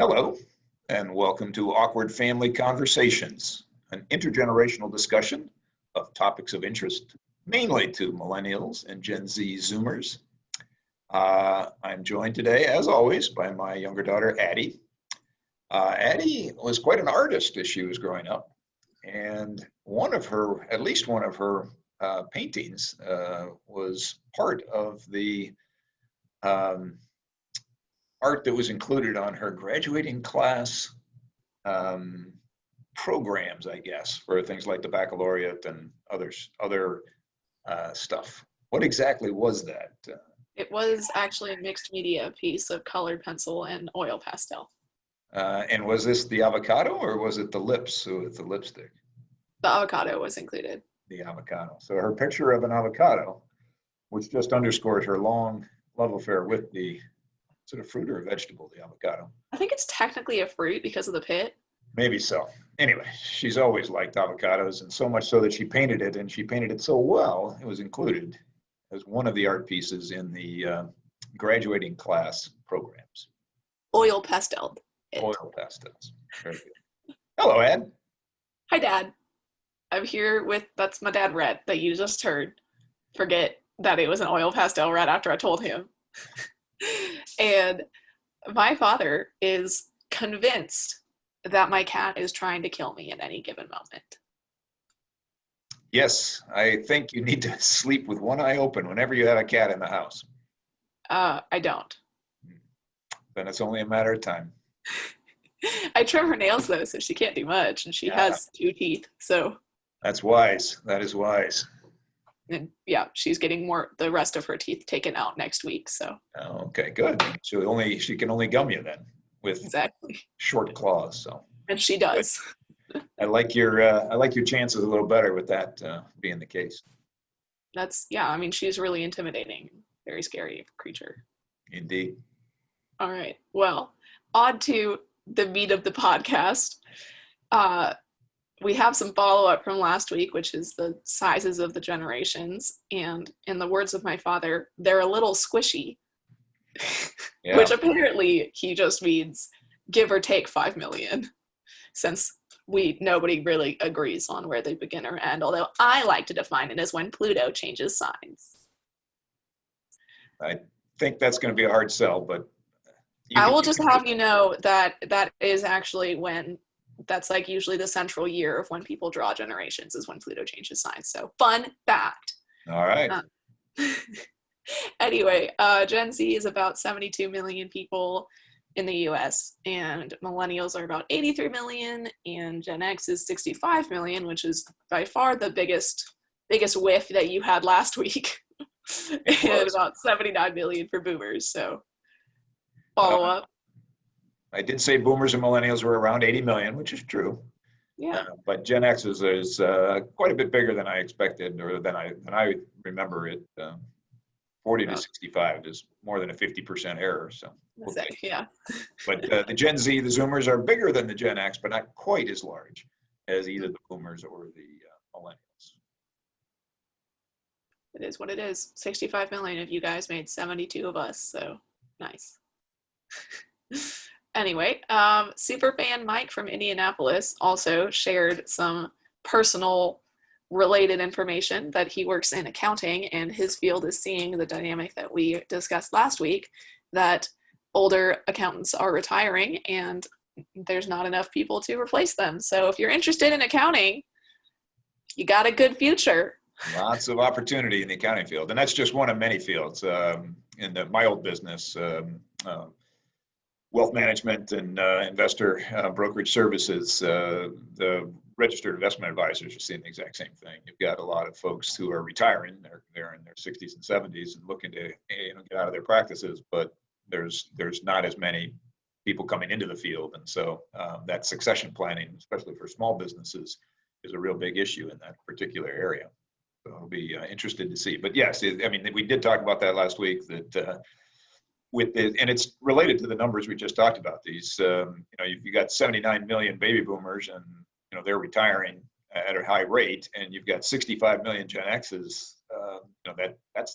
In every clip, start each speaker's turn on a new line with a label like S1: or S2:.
S1: Hello, and welcome to Awkward Family Conversations, an intergenerational discussion of topics of interest, mainly to Millennials and Gen Z Zoomers. I'm joined today, as always, by my younger daughter, Addie. Addie was quite an artist as she was growing up, and at least one of her paintings was part of the art that was included on her graduating class programs, I guess, for things like the baccalaureate and other stuff. What exactly was that?
S2: It was actually a mixed media piece of colored pencil and oil pastel.
S1: And was this the avocado or was it the lips with the lipstick?
S2: The avocado was included.
S1: The avocado. So her picture of an avocado, which just underscores her long love affair with the sort of fruit or a vegetable, the avocado.
S2: I think it's technically a fruit because of the pit.
S1: Maybe so. Anyway, she's always liked avocados, and so much so that she painted it, and she painted it so well, it was included as one of the art pieces in the graduating class programs.
S2: Oil pastel.
S1: Oil pastels. Very good. Hello, Ed.
S2: Hi, Dad. I'm here with, that's my dad, Rhett, that you just heard. Forget that it was an oil pastel right after I told him. And my father is convinced that my cat is trying to kill me at any given moment.
S1: Yes, I think you need to sleep with one eye open whenever you have a cat in the house.
S2: I don't.
S1: Then it's only a matter of time.
S2: I trim her nails though, so she can't do much, and she has 2 teeth, so.
S1: That's wise. That is wise.
S2: And yeah, she's getting the rest of her teeth taken out next week, so.
S1: Okay, good. She can only gum you then with
S2: exactly
S1: short claws. So.
S2: And she does.
S1: I like your chances a little better with that being the case.
S2: I mean, she's really intimidating, very scary creature.
S1: Indeed.
S2: All right. Well, on to the meat of the podcast. We have some follow-up from last week, which is the sizes of the generations. And in the words of my father, they're a little squishy, yeah. Which apparently he just means give or take 5 million, since nobody really agrees on where they begin or end, although I like to define it as when Pluto changes signs.
S1: I think that's going to be a hard sell, but
S2: I will just have you know that is actually when, that's like usually the central year of when people draw generations is when Pluto changes signs. So fun fact.
S1: All right.
S2: Anyway, Gen Z is about 72 million people in the US, and millennials are about 83 million, and Gen X is 65 million, which is by far the biggest whiff that you had last week. And about 79 million for boomers. So follow up.
S1: I did say boomers and millennials were around 80 million, which is true.
S2: Yeah.
S1: But Gen X is quite a bit bigger than I expected, or than I remember it. 40 to 65 is more than a 50% error. So
S2: okay. Yeah.
S1: But the Gen Z, the Zoomers, are bigger than the Gen X, but not quite as large as either the boomers or the millennials.
S2: It is what it is. 65 million of you guys made 72 of us, so nice. Anyway, superfan Mike from Indianapolis also shared some personal related information that he works in accounting, and his field is seeing the dynamic that we discussed last week, that older accountants are retiring and there's not enough people to replace them. So if you're interested in accounting, you got a good future.
S1: Lots of opportunity in the accounting field, and that's just one of many fields. In my old business, wealth management and investor brokerage services, the registered investment advisors are seeing the exact same thing. You've got a lot of folks who are retiring; they're in their 60s and 70s and looking to get out of their practices, but there's not as many people coming into the field, and so that succession planning, especially for small businesses, is a real big issue in that particular area. So I'll be interested to see. But yes, I mean, we did talk about that last week, that and it's related to the numbers we just talked about. These, you got 79 million baby boomers, and they're retiring at a high rate, and you've got 65 million Gen X's.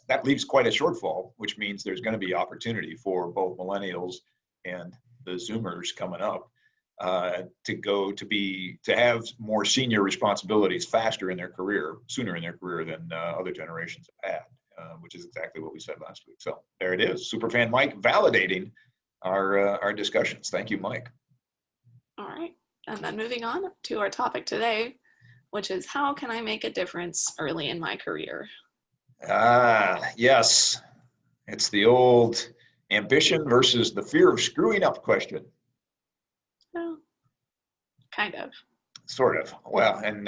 S1: That leaves quite a shortfall, which means there's going to be opportunity for both millennials and the Zoomers coming up to have more senior responsibilities faster in their career, sooner in their career than other generations have had, which is exactly what we said last week. So there it is, Superfan Mike validating our discussions. Thank you, Mike.
S2: All right, and then moving on to our topic today, which is how can I make a difference early in my career?
S1: Yes, it's the old ambition versus the fear of screwing up question.
S2: Well, kind of.
S1: Sort of. Well, and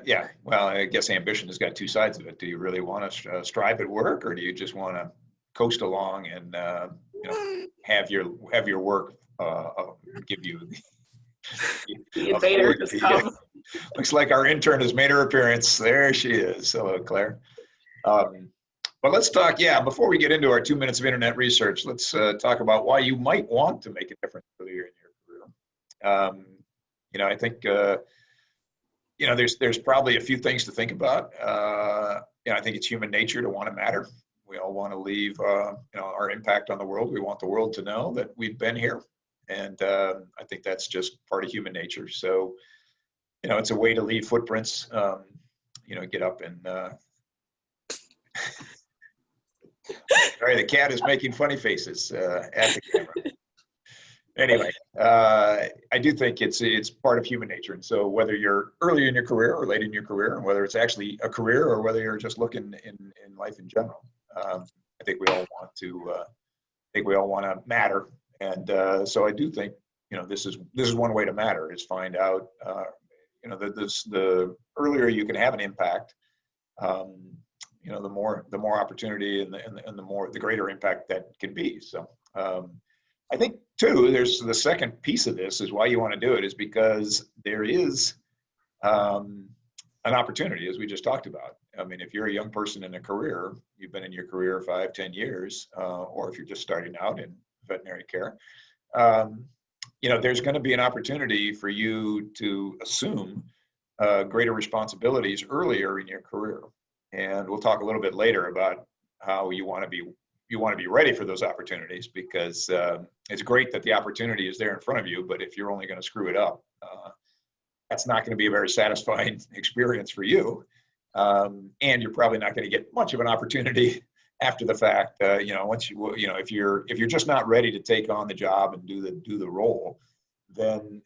S1: yeah, well, I guess ambition has got two sides of it. Do you really want to strive at work, or do you just want to coast along and have your work give you
S2: The invader has come.
S1: Looks like our intern has made her appearance. There she is. Hello, Claire. But let's talk, before we get into our 2 minutes of internet research, let's talk about why you might want to make a difference earlier in your career. I think, there's probably a few things to think about. I think it's human nature to want to matter. We all want to leave, our impact on the world. We want the world to know that we've been here. And I think that's just part of human nature. So, it's a way to leave footprints, get up and, sorry, the cat is making funny faces at the camera. Anyway, I do think it's part of human nature. And so whether you're early in your career or late in your career, and whether it's actually a career or whether you're just looking in life in general, I think we all want to matter. And so I do think, this is one way to matter, is find out, the earlier you can have an impact, the more opportunity and the greater impact that can be. So I think too, there's the second piece of this is why you want to do it is because there is an opportunity, as we just talked about. I mean, if you're a young person in a career, you've been in your career 5-10 years, or if you're just starting out in veterinary care, there's going to be an opportunity for you to assume greater responsibilities earlier in your career. And we'll talk a little bit later about how you want to be ready for those opportunities, because it's great that the opportunity is there in front of you, but if you're only going to screw it up, that's not going to be a very satisfying experience for you. And you're probably not going to get much of an opportunity after the fact. Once if you're just not ready to take on the job and do the role, then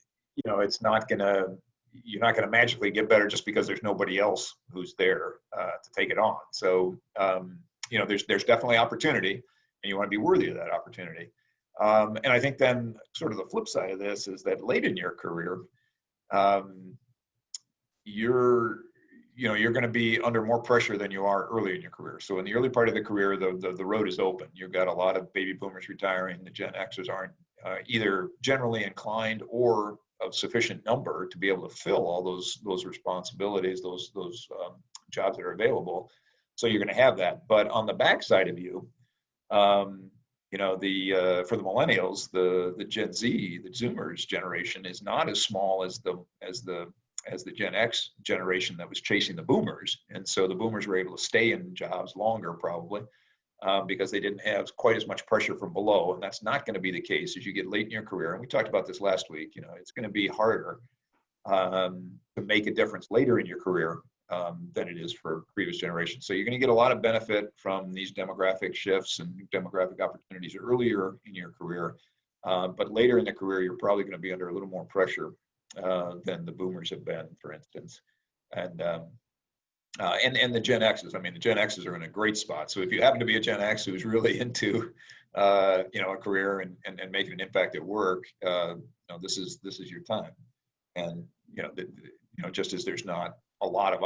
S1: you're not going to magically get better just because there's nobody else who's there to take it on. So, there's definitely opportunity, and you want to be worthy of that opportunity. And I think then sort of the flip side of this is that late in your career, you're going to be under more pressure than you are early in your career. So in the early part of the career, the road is open. You've got a lot of baby boomers retiring. The Gen Xers aren't either generally inclined or of sufficient number to be able to fill all those responsibilities, those jobs that are available. So you're going to have that. But on the backside of you, for the millennials, the Gen Z, the Zoomers generation is not as small as the Gen X generation that was chasing the boomers. And so the boomers were able to stay in jobs longer, probably, because they didn't have quite as much pressure from below. And that's not going to be the case as you get late in your career. And we talked about this last week. It's going to be harder to make a difference later in your career than it is for previous generations. So you're going to get a lot of benefit from these demographic shifts and demographic opportunities earlier in your career. But later in the career, you're probably going to be under a little more pressure than the boomers have been, for instance. And the Gen X's. I mean, the Gen X's are in a great spot. So if you happen to be a Gen X who's really into, a career and making an impact at work, this is your time. And just as there's a lot of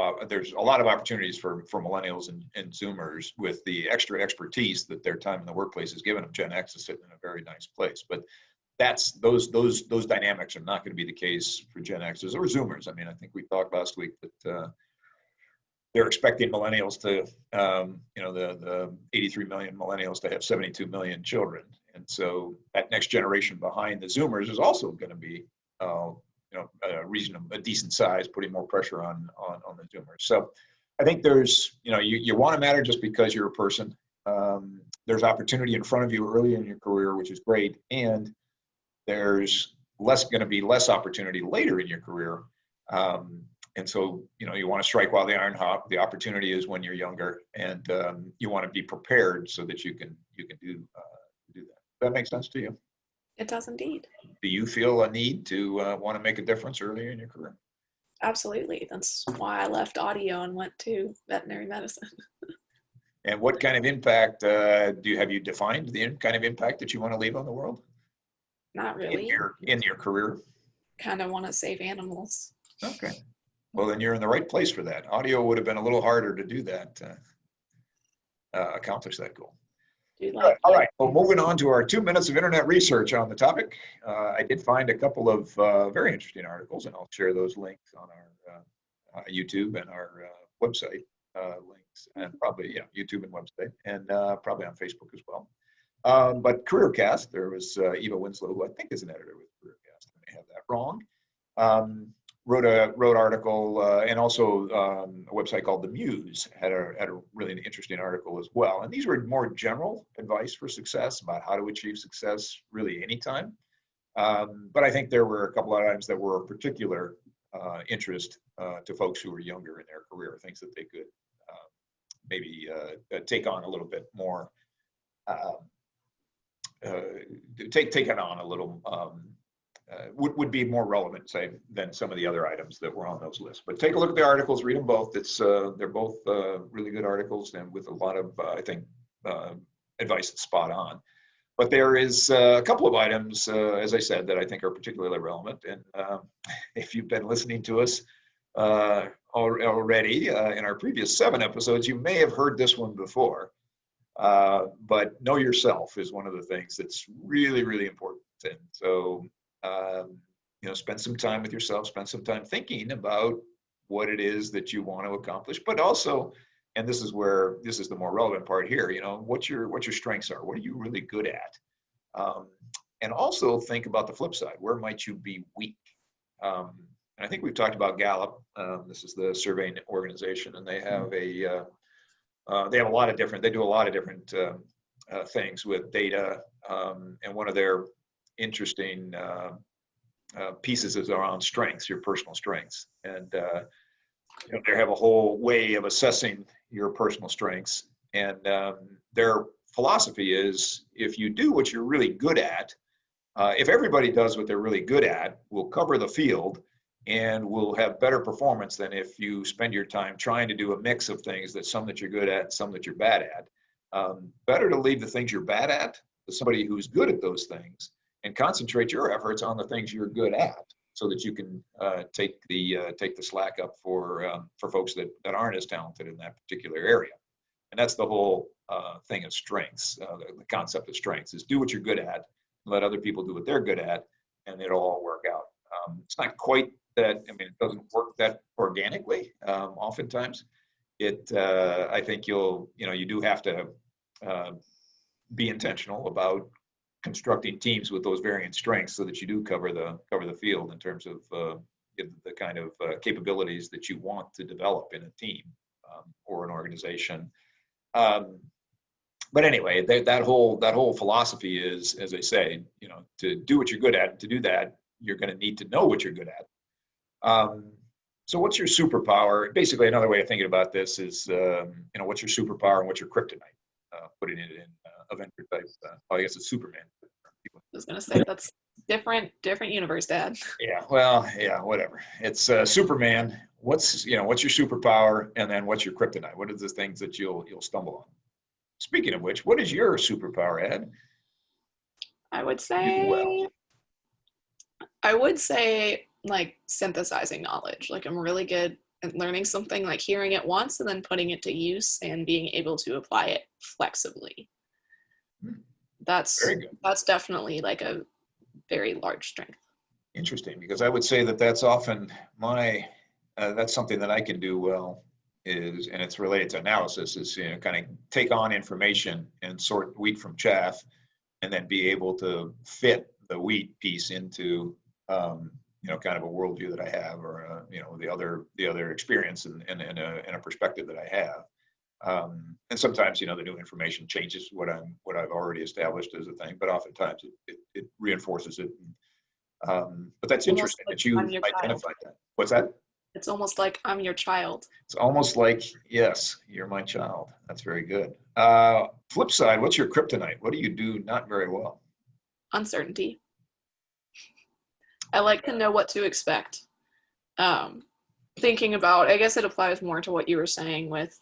S1: opportunities for millennials and Zoomers with the extra expertise that their time in the workplace has given them. Gen X is sitting in a very nice place, but those dynamics are not going to be the case for Gen Xers or Zoomers. I mean, I think we talked last week that they're expecting millennials to, the 83 million millennials to have 72 million children. And so that next generation behind the Zoomers is also going to be, a decent size, putting more pressure on the Zoomers. So I think there's, you want to matter just because you're a person. There's opportunity in front of you early in your career, which is great. And there's going to be less opportunity later in your career. And so, you want to strike while the iron hot. The opportunity is when you're younger, and you want to be prepared so that you can do that. Does that make sense to you?
S2: It does indeed.
S1: Do you feel a need to want to make a difference earlier in your career?
S2: Absolutely. That's why I left audio and went to veterinary medicine.
S1: And what kind of impact have you defined the kind of impact that you want to leave on the world?
S2: Not really.
S1: In your career?
S2: Kind of want to save animals.
S1: Okay. Well, then you're in the right place for that. Audio would have been a little harder to do that, accomplish that goal. All right. Well, moving on to our 2 minutes of internet research on the topic. I did find a couple of very interesting articles, and I'll share those links on our YouTube and our website links, and probably, YouTube and website, and probably on Facebook as well. But CareerCast, there was Eva Winslow, who I think is an editor with CareerCast. I may have that wrong. Wrote article, and also a website called The Muse had a really interesting article as well. And these were more general advice for success about how to achieve success really anytime. But I think there were a couple of items that were of particular interest to folks who were younger in their career, things that they could maybe take on a little bit more, take it on a little, would be more relevant, say, than some of the other items that were on those lists. But take a look at the articles, read them both. They're both really good articles, and with a lot of, I think, advice that's spot on. But there is a couple of items, as I said, that I think are particularly relevant. And if you've been listening to us already in our previous 7 episodes, you may have heard this one before. But know yourself is one of the things that's really, really important. And so, spend some time with yourself, spend some time thinking about what it is that you want to accomplish, but also, and this is the more relevant part here, what your strengths are, what are you really good at? And also think about the flip side, where might you be weak? And I think we've talked about Gallup. This is the surveying organization, and they have they do a lot of different things with data. And one of their interesting pieces is around strengths, your personal strengths. And they have a whole way of assessing your personal strengths. And their philosophy is, if you do what you're really good at, if everybody does what they're really good at, we'll cover the field and we'll have better performance than if you spend your time trying to do a mix of things, that some that you're good at and some that you're bad at. Better to leave the things you're bad at to somebody who's good at those things, and concentrate your efforts on the things you're good at, so that you can take the slack up for folks that aren't as talented in that particular area. And that's the whole thing of strengths. The concept of strengths is do what you're good at, let other people do what they're good at, and it'll all work out. It's not quite that. I mean, it doesn't work that organically. Oftentimes, I think you do have to be intentional about constructing teams with those varying strengths, so that you do cover the field in terms of the kind of capabilities that you want to develop in a team or an organization. But anyway, that whole philosophy is, as I say, to do what you're good at. To do that, you're going to need to know what you're good at. So what's your superpower? Basically, another way of thinking about this is, what's your superpower and what's your kryptonite? Putting it in Avenger type. I guess it's Superman.
S2: I was going to say that's different universe, Dad.
S1: Yeah. Well, yeah. Whatever. It's Superman. What's your superpower, and then what's your kryptonite? What are the things that you'll stumble on? Speaking of which, what is your superpower, Ed?
S2: I would say like synthesizing knowledge. Like I'm really good at learning something, like hearing it once and then putting it to use and being able to apply it flexibly. That's definitely like a very large strength.
S1: Interesting, because I would say that's often that's something that I can do well, and it's related to analysis, is kind of take on information and sort wheat from chaff, and then be able to fit the wheat piece into kind of a worldview that I have, or the other experience and a perspective that I have. And sometimes, the new information changes what I've already established as a thing, but oftentimes it reinforces it. But that's
S2: Almost
S1: interesting
S2: like
S1: that you
S2: I'm your child.
S1: identified that. What's that?
S2: It's almost like I'm your child.
S1: It's almost like, yes, you're my child. That's very good. Flip side, what's your kryptonite? What do you do not very well?
S2: Uncertainty. I like to know what to expect. Thinking about, I guess it applies more to what you were saying with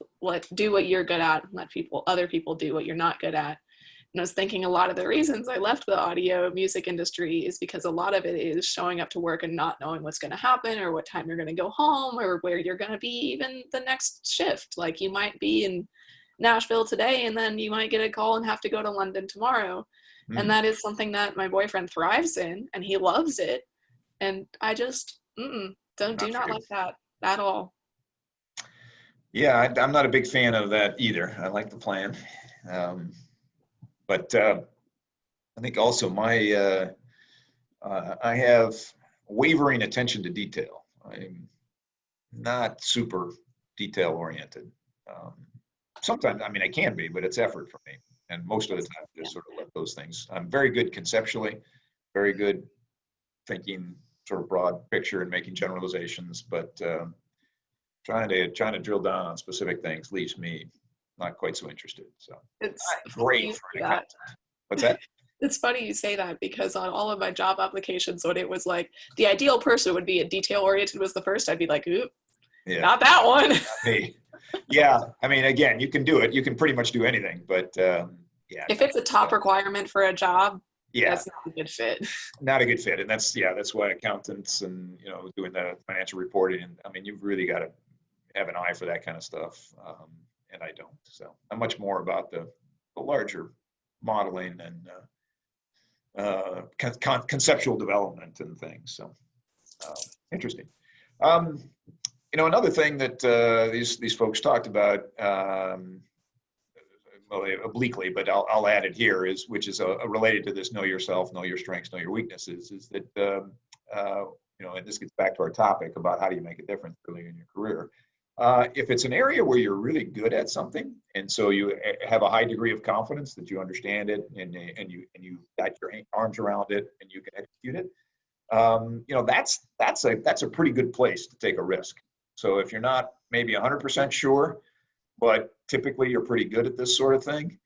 S2: do what you're good at and let other people do what you're not good at. And I was thinking a lot of the reasons I left the audio music industry is because a lot of it is showing up to work and not knowing what's going to happen or what time you're going to go home or where you're going to be even the next shift. Like you might be in Nashville today and then you might get a call and have to go to London tomorrow. And that is something that my boyfriend thrives in and he loves it. And I just do not like that at all.
S1: Yeah, I'm not a big fan of that either. I like the plan. But I think also I have wavering attention to detail. I'm not super detail oriented. Sometimes, I can be, but it's effort for me. And most of the time, I just sort of let those things. I'm very good conceptually, very good thinking sort of broad picture and making generalizations, but trying to drill down on specific things leaves me not quite so interested. So
S2: it's
S1: great for an accountant. What's that?
S2: It's funny you say that because on all of my job applications, when it was like the ideal person would be a detail oriented was the first, I'd be like, oop, not that one.
S1: Hey, yeah. Again, you can do it. You can pretty much do anything, but yeah.
S2: If it's a top requirement for a job, that's not a good fit.
S1: Not a good fit, and that's why accountants and doing the financial reporting, and you've really got to have an eye for that kind of stuff, and I don't. So I'm much more about the larger modeling and conceptual development and things. So interesting. Another thing that these folks talked about, well, obliquely, but I'll add it here, which is related to this: know yourself, know your strengths, know your weaknesses. Is that and this gets back to our topic about how do you make a difference early in your career. If it's an area where you're really good at something, and so you have a high degree of confidence that you understand it, and you got your arms around it, and you can execute it, that's a pretty good place to take a risk. So if you're not maybe 100% sure, but typically you're pretty good at this sort of thing,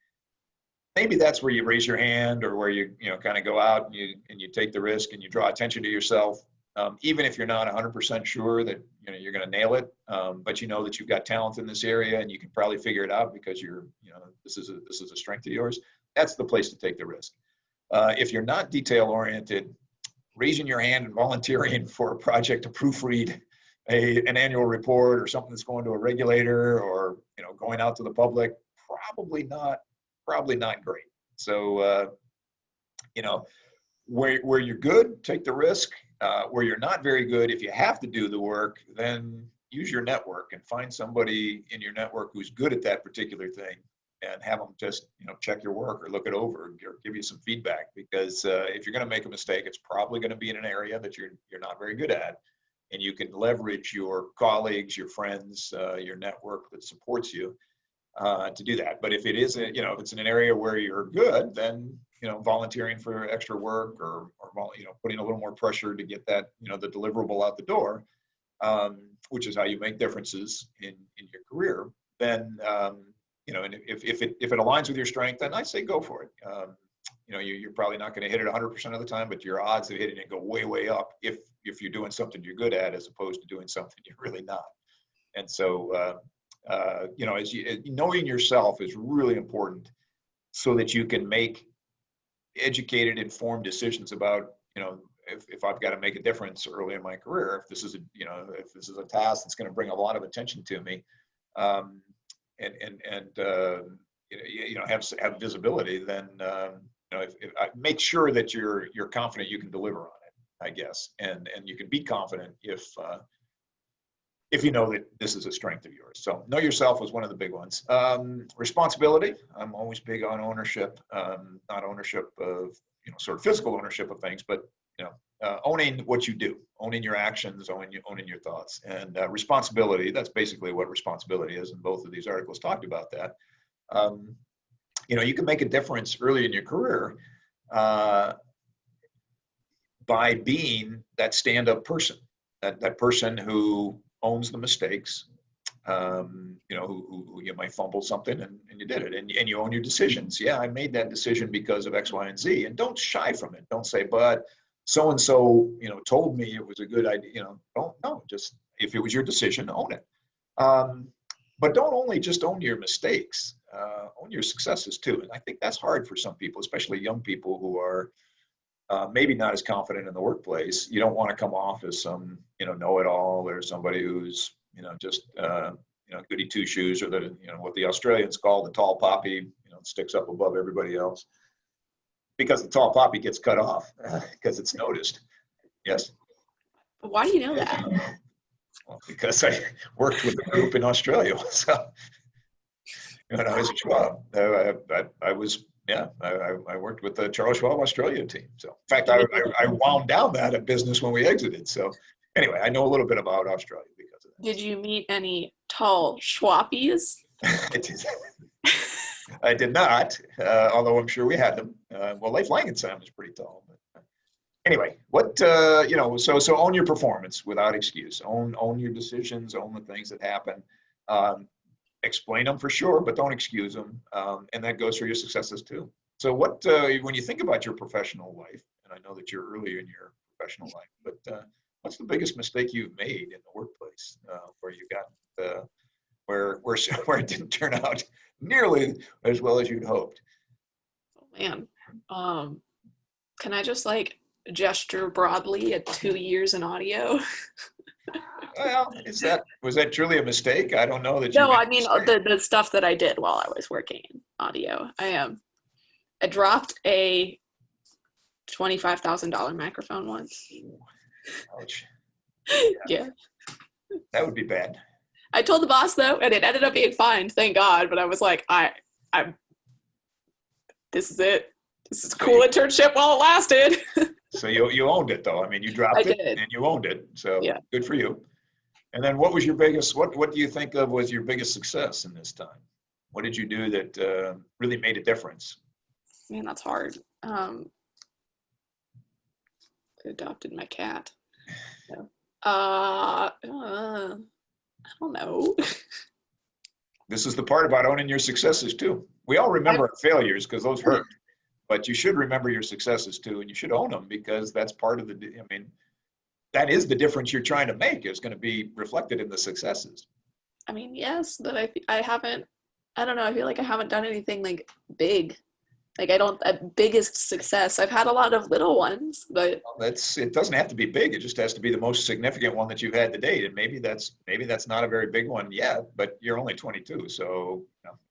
S1: maybe that's where you raise your hand, or where you kind of go out and you take the risk and you draw attention to yourself. Even if you're not 100% sure that you're going to nail it, but that you've got talent in this area and you can probably figure it out because this is a strength of yours. That's the place to take the risk. If you're not detail oriented, raising your hand and volunteering for a project to proofread an annual report or something that's going to a regulator, or going out to the public, probably not great. So where you're good, take the risk. Where you're not very good, if you have to do the work, then use your network and find somebody in your network who's good at that particular thing, and have them just check your work or look it over or give you some feedback. Because if you're going to make a mistake, it's probably going to be in an area that you're not very good at, and you can leverage your colleagues, your friends, your network that supports you to do that. But if it is if it's in an area where you're good, then volunteering for extra work, or putting a little more pressure to get that the deliverable out the door, which is how you make differences in your career. Then and if it aligns with your strength, then I say go for it. You're probably not going to hit it 100% of the time, but your odds of hitting it go way up if you're doing something you're good at, as opposed to doing something you're really not. And so knowing yourself is really important, so that you can make educated, informed decisions about if I've got to make a difference early in my career, if this is a task that's going to bring a lot of attention to me, have visibility, then if I make sure that you're confident you can deliver on it, I guess, and you can be confident if you know that this is a strength of yours. So know yourself was one of the big ones. Responsibility. I'm always big on ownership, not ownership of sort of physical ownership of things, but owning what you do, owning your actions, owning your thoughts, and responsibility. That's basically what responsibility is, and both of these articles talked about that. You can make a difference early in your career by being that stand-up person, that person who owns the mistakes, who you might fumble something and you did it, and you own your decisions. Yeah, I made that decision because of X, Y, and Z, and don't shy from it. Don't say, but so-and-so, told me it was a good idea. Just if it was your decision, own it. But don't only just own your mistakes, own your successes too. And I think that's hard for some people, especially young people who are maybe not as confident in the workplace. You don't want to come off as some, know-it-all, or somebody who's, just, goody two-shoes, or what the Australians call the tall poppy, sticks up above everybody else. Because the tall poppy gets cut off because it's noticed. Yes?
S2: Why do you know that?
S1: Well, because I worked with a group in Australia. So, when I was at Schwab, I worked with the Charles Schwab Australia team. So, in fact, I wound down that business when we exited. So, anyway, I know a little bit about Australia because of that.
S2: Did you meet any tall Schwappies?
S1: I did not, although I'm sure we had them. Well, Leif Langenstein was pretty tall. But anyway, so own your performance without excuse. Own your decisions, own the things that happen. Explain them for sure, but don't excuse them. And that goes for your successes too. So when you think about your professional life, and I know that you're early in your professional life, but what's the biggest mistake you've made in the workplace where you got where it didn't turn out nearly as well as you'd hoped?
S2: Oh man, can I just gesture broadly at 2 years in audio?
S1: Well, was that truly a mistake? I don't know that.
S2: No, I mean the stuff that I did while I was working in audio. I dropped a $25,000 microphone once.
S1: Ouch.
S2: Yeah.
S1: That would be bad.
S2: I told the boss though, and it ended up being fine, thank God. But I was like, this is it. This is a cool internship while it lasted.
S1: So you owned it though. I mean, you dropped it and you owned it. So yeah. Good for you. And then what was your biggest? What do you think of was your biggest success in this time? What did you do that really made a difference?
S2: Man, that's hard. I adopted my cat. So, I don't know.
S1: This is the part about owning your successes too. We all remember our failures because those hurt, but you should remember your successes too, and you should own them because that's part of that is the difference you're trying to make is going to be reflected in the successes.
S2: I mean, yes, but I haven't, I don't know, I feel like I haven't done anything big. Biggest success. I've had a lot of little ones, but
S1: it doesn't have to be big. It just has to be the most significant one that you've had to date. And maybe that's not a very big one yet, but you're only 22. So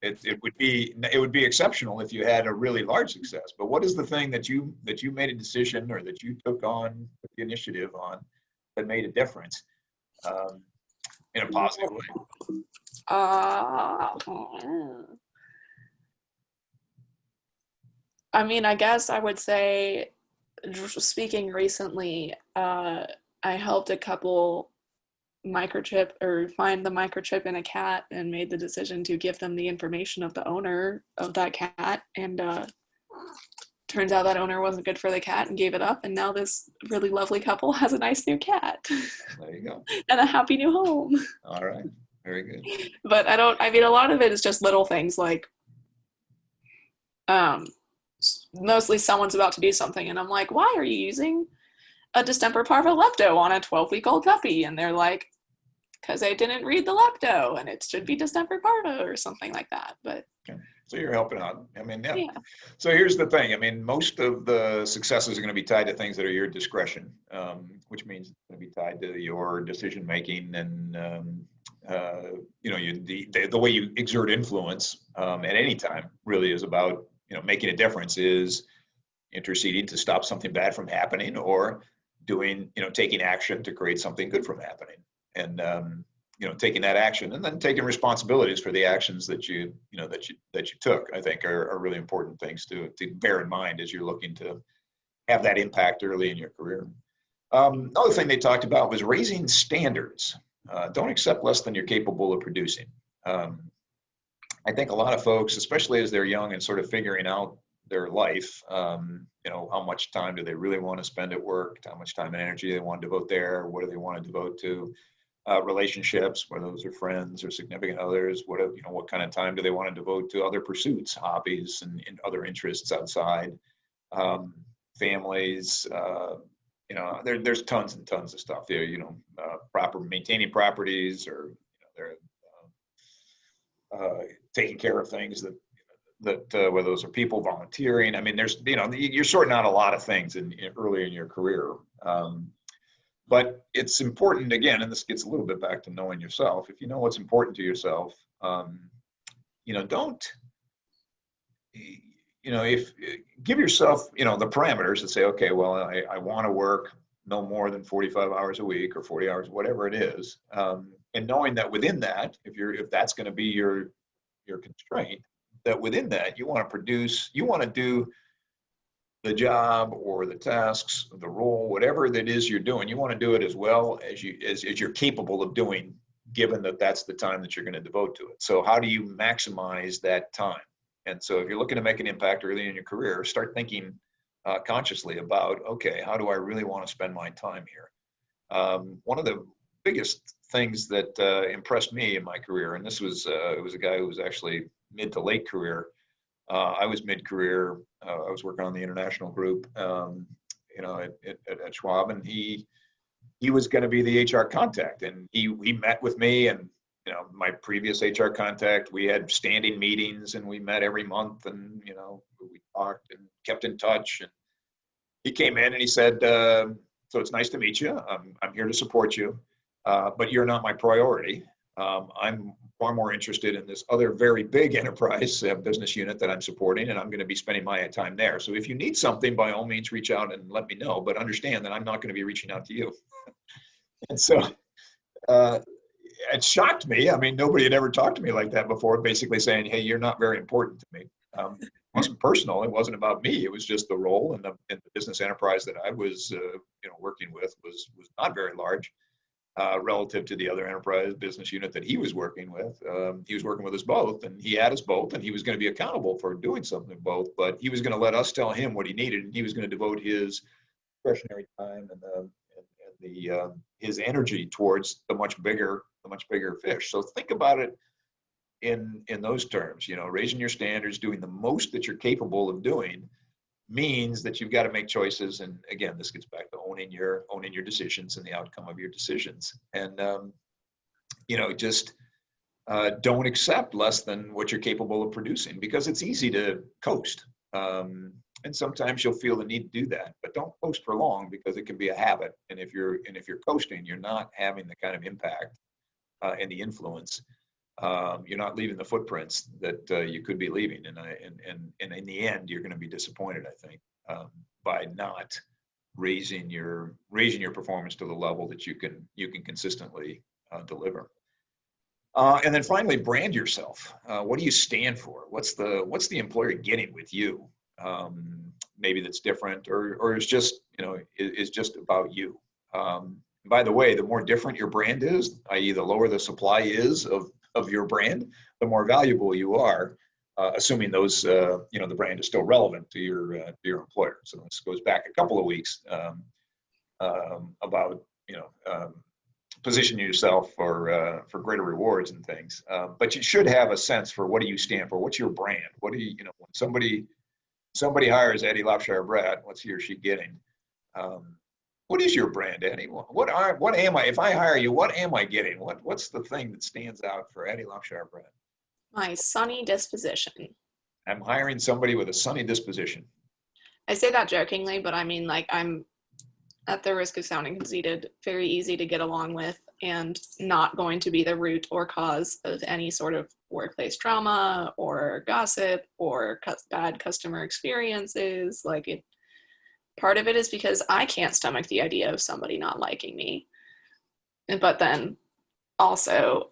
S1: it would be exceptional if you had a really large success. But what is the thing that you made a decision or that you took on the initiative on that made a difference in a positive way?
S2: I mean, I guess I would say, speaking recently, I helped a couple find the microchip in a cat and made the decision to give them the information of the owner of that cat. And turns out that owner wasn't good for the cat and gave it up. And now this really lovely couple has a nice new cat.
S1: There you go.
S2: And a happy new home.
S1: All right. Very good.
S2: But a lot of it is just little things mostly someone's about to do something and I'm like, why are you using a distemper parva lepto on a 12-week-old puppy? And they're like, because I didn't read the lepto and it should be distemper parva or something like that. But
S1: okay. So you're helping out. I mean, yeah. So here's the thing. I mean, most of the successes are going to be tied to things that are your discretion, which means it's going to be tied to your decision making and the way you exert influence at any time really is about making a difference, is interceding to stop something bad from happening or taking action to create something good from happening, and taking that action and then taking responsibilities for the actions that you took, I think are really important things to bear in mind as you're looking to have that impact early in your career. Another thing they talked about was raising standards. Don't accept less than you're capable of producing. I think a lot of folks, especially as they're young and sort of figuring out their life, how much time do they really want to spend at work, how much time and energy they want to devote there, what do they want to devote to relationships, whether those are friends or significant others, what kind of time do they want to devote to other pursuits, hobbies, and other interests outside, families. There's tons and tons of stuff there. Proper maintaining properties, or they're taking care of things that whether those are people, volunteering. I mean, there's you're sorting out a lot of things early in your career. But it's important, again, and this gets a little bit back to knowing yourself. If you know what's important to yourself, don't, give yourself, the parameters and say, okay, well, I want to work no more than 45 hours a week or 40 hours, whatever it is. And knowing that within that, if that's going to be your constraint, that within that you want to produce, you want to do the job or the tasks, the role, whatever that is you're doing, you want to do it as well as you're capable of doing, given that that's the time that you're going to devote to it. So how do you maximize that time? And so if you're looking to make an impact early in your career, start thinking consciously about, okay, how do I really want to spend my time here? One of the biggest things that impressed me in my career, and this was, it was a guy who was actually mid to late career. I was mid-career. I was working on the international group, at Schwab, and he was going to be the HR contact, and he met with me, and my previous HR contact. We had standing meetings, and we met every month, and we talked and kept in touch. And he came in and he said, "So it's nice to meet you. I'm here to support you, but you're not my priority. I'm far more interested in this other very big enterprise business unit that I'm supporting, and I'm going to be spending my time there. So if you need something, by all means, reach out and let me know, but understand that I'm not going to be reaching out to you." And so it shocked me. I mean, nobody had ever talked to me like that before, basically saying, "Hey, you're not very important to me." It wasn't personal. It wasn't about me. It was just the role, and the business enterprise that I was working with was not very large. Relative to the other enterprise business unit that he was working with. He was working with us both, and he had us both, and he was going to be accountable for doing something both, but he was going to let us tell him what he needed, and he was going to devote his discretionary time and his energy towards the much bigger fish. So think about it in those terms. Raising your standards, doing the most that you're capable of doing, means that you've got to make choices. And again, this gets back to owning your decisions and the outcome of your decisions. And, just don't accept less than what you're capable of producing, because it's easy to coast. And sometimes you'll feel the need to do that, but don't coast for long, because it can be a habit. And if you're coasting, you're not having the kind of impact and the influence. You're not leaving the footprints that you could be leaving, and in the end, you're going to be disappointed, I think, by not raising your performance to the level that you can consistently deliver. And then finally, brand yourself. What do you stand for? What's the employer getting with you? Maybe that's different, or is just about you. By the way, the more different your brand is, i.e., the lower the supply is of your brand, the more valuable you are, assuming those, the brand is still relevant to your employer. So this goes back a couple of weeks about, positioning yourself for greater rewards and things. But you should have a sense for, what do you stand for? What's your brand? What do you, when somebody hires Eddie Lopshire Brett, what's he or she getting? What is your brand, Eddie? What am I? If I hire you, what am I getting? What's the thing that stands out for Eddie Lopshire Brett?
S2: My sunny disposition.
S1: I'm hiring somebody with a sunny disposition.
S2: I say that jokingly, but I mean, I'm, at the risk of sounding conceited, very easy to get along with, and not going to be the root or cause of any sort of workplace drama or gossip or bad customer experiences. Part of it is because I can't stomach the idea of somebody not liking me. But then also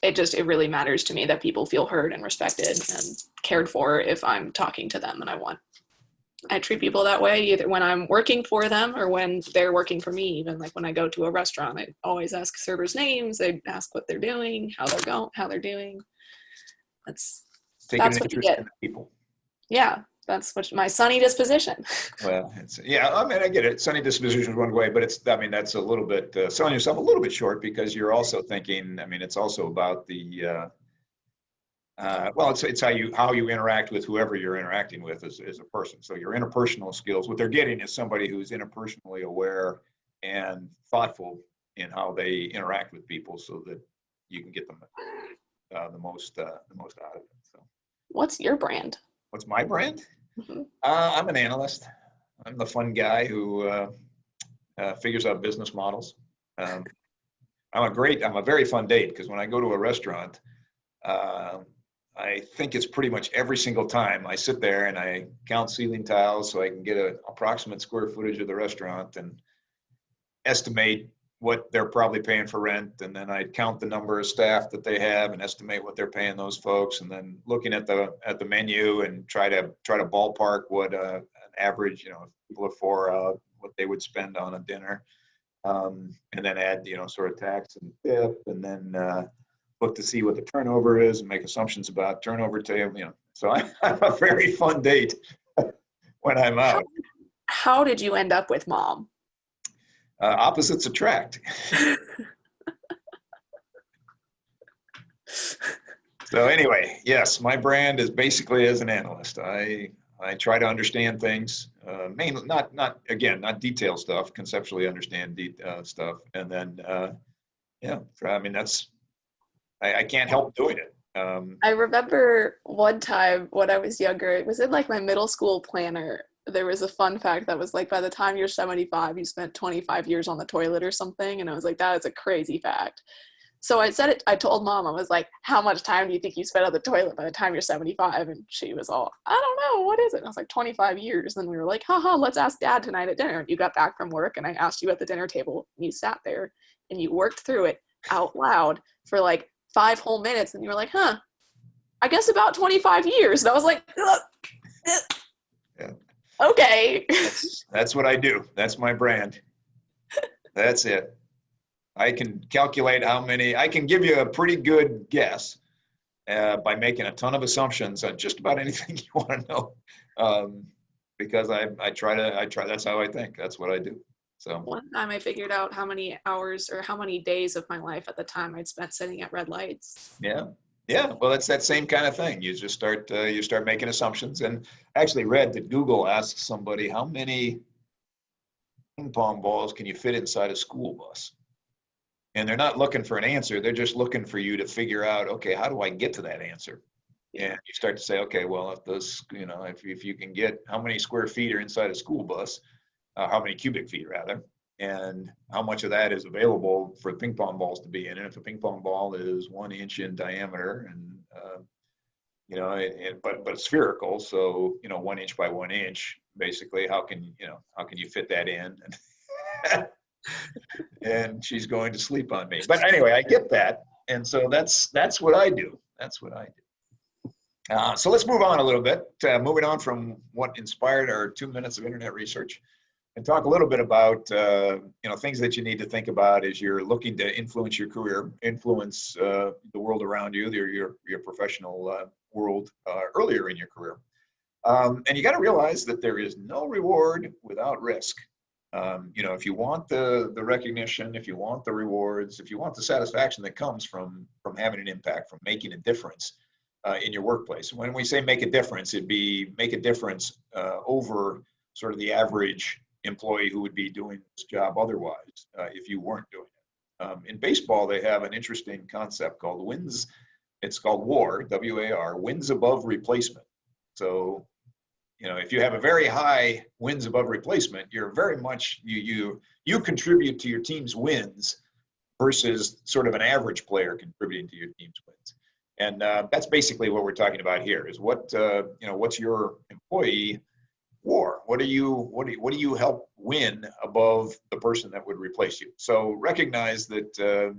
S2: it really matters to me that people feel heard and respected and cared for if I'm talking to them, and I want I treat people that way either when I'm working for them or when they're working for me. Even like when I go to a restaurant, I always ask servers' names. I ask what they're doing, how they're doing.
S1: Taking an
S2: That's what you
S1: interest
S2: get.
S1: in the people.
S2: Yeah, that's what my sunny disposition.
S1: Well, yeah, I mean, I get it. Sunny disposition is one way, but I mean, that's a little bit selling yourself a little bit short because you're also thinking, I mean, it's also about well, it's how you interact with whoever you're interacting with as a person. So your interpersonal skills, what they're getting is somebody who's interpersonally aware and thoughtful in how they interact with people, so that you can get them the most out of it. So,
S2: What's your brand?
S1: what's my brand?
S2: Mm-hmm.
S1: I'm an analyst. I'm the fun guy who figures out business models. Um, I'm a very fun date because when I go to a restaurant, I think it's pretty much every single time I sit there and I count ceiling tiles so I can get an approximate square footage of the restaurant and estimate what they're probably paying for rent. And then I'd count the number of staff that they have and estimate what they're paying those folks. And then looking at the menu and try to ballpark what an average, if people are for what they would spend on a dinner. And then add, sort of tax and tip, and then look to see what the turnover is and make assumptions about turnover table. So I'm a very fun date when I'm out.
S2: How did you end up with mom?
S1: Opposites attract. So anyway, yes, my brand is basically as an analyst. I try to understand things, mainly not detailed stuff, conceptually understand stuff, and then I mean I can't help doing it.
S2: I remember one time when I was younger, it was in like my middle school planner. There was a fun fact that was like, by the time you're 75, you spent 25 years on the toilet or something. And I was like, that is a crazy fact. So I told mom, I was like, how much time do you think you spent on the toilet by the time you're 75? And she was all, I don't know, what is it? And I was like, 25 years. And we were like, haha, let's ask dad tonight at dinner. And you got back from work and I asked you at the dinner table and you sat there and you worked through it out loud for like 5 whole minutes. And you were like, I guess about 25 years. And I was like,
S1: yeah.
S2: Okay.
S1: That's what I do. That's my brand. That's it. I can calculate I can give you a pretty good guess by making a ton of assumptions on just about anything you want to know. Because I try, that's how I think. That's what I do. So
S2: one time I figured out how many hours or how many days of my life at the time I'd spent sitting at red lights.
S1: Yeah. Yeah, well, it's that same kind of thing. You just start making assumptions. And I actually read that Google asks somebody, how many ping pong balls can you fit inside a school bus? And they're not looking for an answer. They're just looking for you to figure out, okay, how do I get to that answer? And you start to say, okay, well, if you can get how many square feet are inside a school bus, how many cubic feet rather, and how much of that is available for ping pong balls to be in. And if a ping pong ball is 1 inch in diameter and, but spherical, so, 1 inch by 1 inch, basically, how can you fit that in? And she's going to sleep on me. But anyway, I get that. And so that's what I do. That's what I do. So let's move on a little bit, moving on from what inspired our 2 minutes of internet research, and talk a little bit about things that you need to think about as you're looking to influence your career, influence the world around you, your professional world earlier in your career. And you got to realize that there is no reward without risk. If you want the recognition, if you want the rewards, if you want the satisfaction that comes from having an impact, from making a difference in your workplace. When we say make a difference, it'd be make a difference over sort of the average employee who would be doing this job otherwise if you weren't doing it. In baseball, they have an interesting concept called wins. It's called WAR, W-A-R, wins above replacement. So, if you have a very high wins above replacement, you're very much, you contribute to your team's wins versus sort of an average player contributing to your team's wins. And that's basically what we're talking about here is what's your employee WAR? What do you help win above the person that would replace you? So recognize that,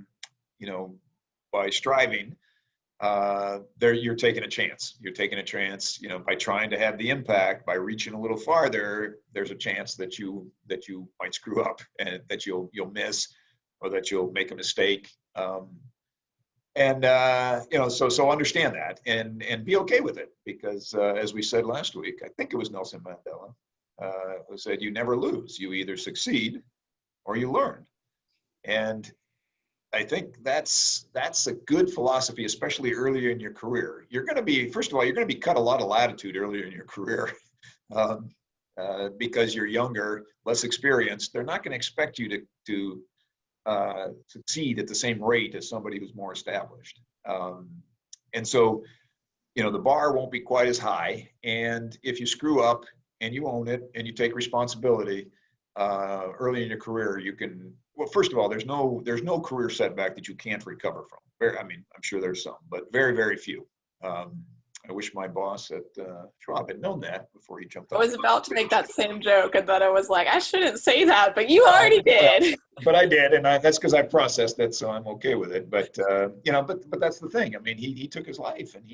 S1: by striving there you're taking a chance. You're taking a chance, by trying to have the impact, by reaching a little farther. There's a chance that you might screw up and that you'll miss, or that you'll make a mistake. So understand that and be okay with it, because as we said last week, I think it was Nelson Mandela, who said, "You never lose. You either succeed or you learn." And I think that's a good philosophy, especially earlier in your career. You're going to be, first of all, you're going to be cut a lot of latitude earlier in your career, because you're younger, less experienced. They're not going to expect you to succeed at the same rate as somebody who's more established. And so, the bar won't be quite as high. And if you screw up and you own it and you take responsibility early in your career, you can. Well, first of all, there's no career setback that you can't recover from. I'm sure there's some, but very, very few. I wish my boss at Schwab had known that before he jumped off.
S2: I was about to make that same joke, and then I was like, I shouldn't say that, but you already did.
S1: But I did, and that's because I processed it, so I'm okay with it. But but that's the thing. He took his life, and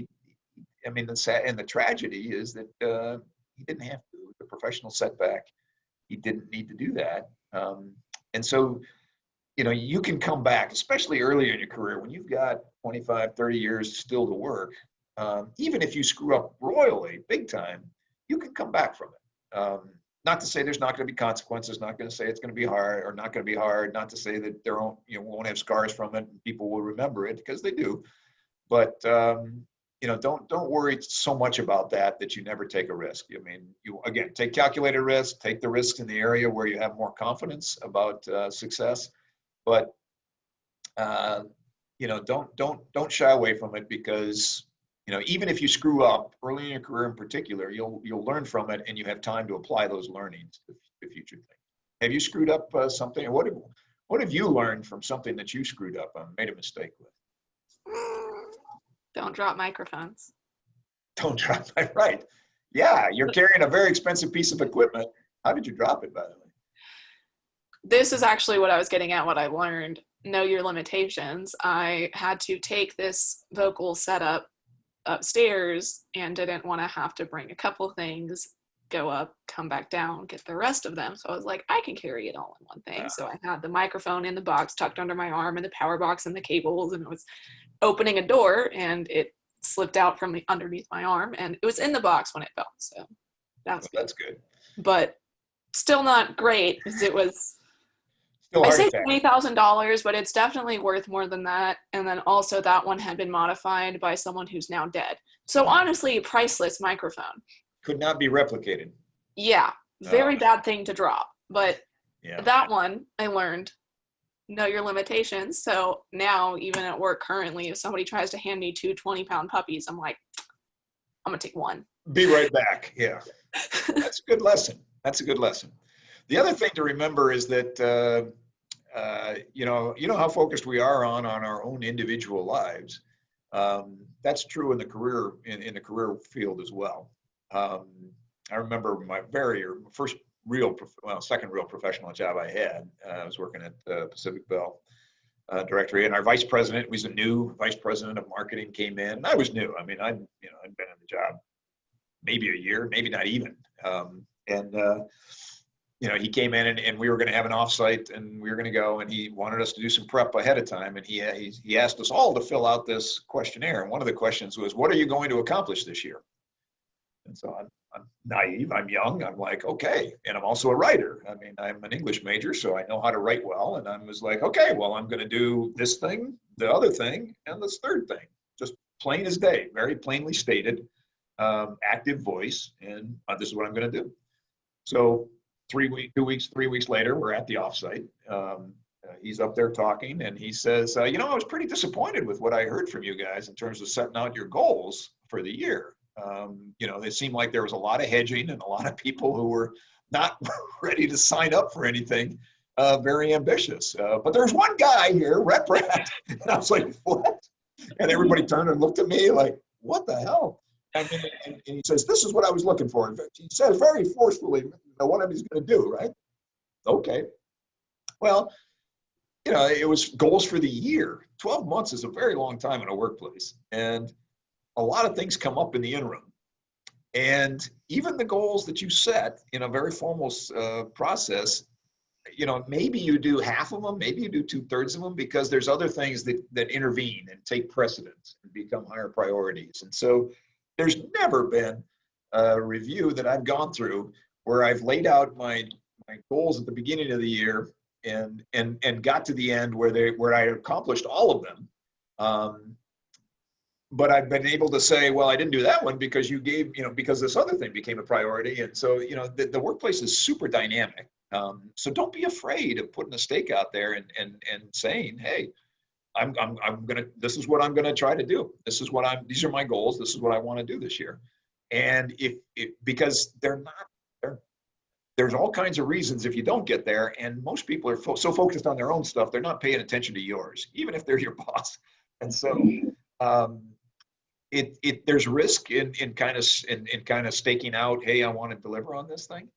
S1: the tragedy is that he didn't have to. The professional setback, he didn't need to do that. And so, you can come back, especially early in your career when you've got 25, 30 years still to work. Even if you screw up royally, big time, you can come back from it. Not to say there's not going to be consequences, not going to say it's going to be hard or not going to be hard, not to say that won't have scars from it and people will remember it, because they do. But, don't worry so much about that you never take a risk. You again, take calculated risks, take the risks in the area where you have more confidence about success, but don't shy away from it, because even if you screw up early in your career in particular, you'll learn from it, and you have time to apply those learnings to future things. Have you screwed up something? What have you learned from something that you screwed up and made a mistake with?
S2: Don't drop microphones.
S1: Don't drop it, right. Yeah, you're carrying a very expensive piece of equipment. How did you drop it, by the way?
S2: This is actually what I was getting at, what I learned. Know your limitations. I had to take this vocal setup upstairs and didn't want to have to bring a couple things, go up, come back down, get the rest of them. So I was like, I can carry it all in one thing. So I had the microphone in the box tucked under my arm, and the power box and the cables, and it was opening a door, and it slipped out from underneath my arm, and it was in the box when it fell. So that's
S1: good.
S2: But still not great, because it was,
S1: still
S2: I say $20,000, but it's definitely worth more than that. And then also that one had been modified by someone who's now dead. So honestly, priceless microphone.
S1: Could not be replicated.
S2: Yeah, very bad thing to drop. But that one, I learned, know your limitations. So now, even at work currently, if somebody tries to hand me two 20-pound puppies, I'm like, I'm going to take one.
S1: Be right back. Yeah. That's a good lesson. The other thing to remember is that, how focused we are on our own individual lives. That's true in the career, in the career field as well. I remember my second real professional job I had. I was working at Pacific Bell Directory, and our vice president was a new vice president of marketing, came in, and I was new. I'd been in the job maybe a year, maybe not even. He came in, and we were going to have an offsite, and we were going to go, and he wanted us to do some prep ahead of time, and he asked us all to fill out this questionnaire. And one of the questions was, what are you going to accomplish this year? And so I'm naive, I'm young, I'm like, okay. And I'm also a writer. I'm an English major, so I know how to write well. And I was like, okay, well, I'm going to do this thing, the other thing, and this third thing. Just plain as day, very plainly stated, active voice, and this is what I'm going to do. So 3 weeks later, we're at the offsite. He's up there talking, and he says, I was pretty disappointed with what I heard from you guys in terms of setting out your goals for the year. It seemed like there was a lot of hedging and a lot of people who were not ready to sign up for anything very ambitious. But there's one guy here, Rep Rat. And I was like, what? And everybody turned and looked at me like, what the hell? And he says, this is what I was looking for. He says very forcefully what he's going to do, right? Okay. Well, it was goals for the year. 12 months is a very long time in a workplace. And a lot of things come up in the interim. And even the goals that you set in a very formal process, maybe you do half of them, maybe you do 2/3 of them, because there's other things that intervene and take precedence and become higher priorities. And so there's never been a review that I've gone through where I've laid out my goals at the beginning of the year and got to the end where I accomplished all of them. But I've been able to say, well, I didn't do that one because you gave, because this other thing became a priority. And so, the workplace is super dynamic. So don't be afraid of putting a stake out there and saying, hey, this is what I'm gonna try to do. These are my goals. This is what I want to do this year. And because there's all kinds of reasons if you don't get there, and most people are so focused on their own stuff, they're not paying attention to yours, even if they're your boss. And so there's risk in kind of staking out, hey, I want to deliver on this thing,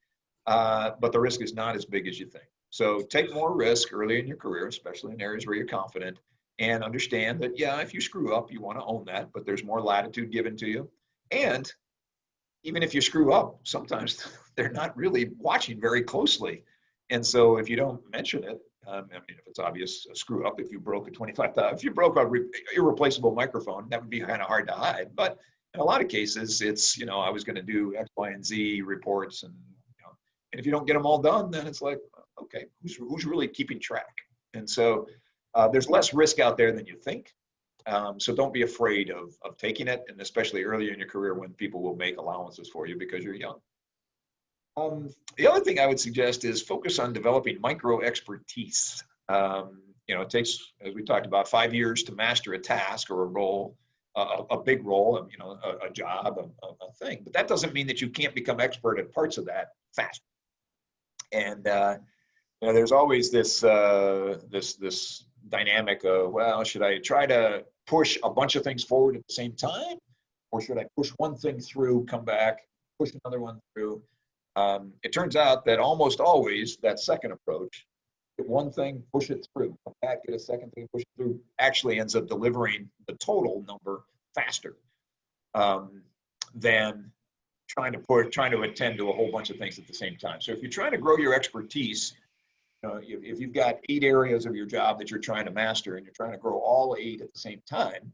S1: but the risk is not as big as you think. So take more risk early in your career, especially in areas where you're confident, and understand that, yeah, if you screw up, you want to own that, but there's more latitude given to you. And even if you screw up, sometimes they're not really watching very closely. And so if you don't mention it, if it's obvious, a screw up, if you broke if you broke a irreplaceable microphone, that would be kind of hard to hide. But in a lot of cases, it's, I was going to do X, Y, and Z reports, and and if you don't get them all done, then it's like, okay, who's really keeping track? And so there's less risk out there than you think. So don't be afraid of taking it, and especially earlier in your career when people will make allowances for you because you're young. The other thing I would suggest is focus on developing micro expertise. It takes, as we talked about, 5 years to master a task or a role, a big role, a job, a thing. But that doesn't mean that you can't become expert at parts of that fast. And there's always this dynamic of, well, should I try to push a bunch of things forward at the same time, or should I push one thing through, come back, push another one through? It turns out that almost always that second approach, get one thing, push it through, come back, get a second thing, push it through, actually ends up delivering the total number faster than trying to attend to a whole bunch of things at the same time. So if you're trying to grow your expertise, if you've got 8 areas of your job that you're trying to master and you're trying to grow all 8 at the same time,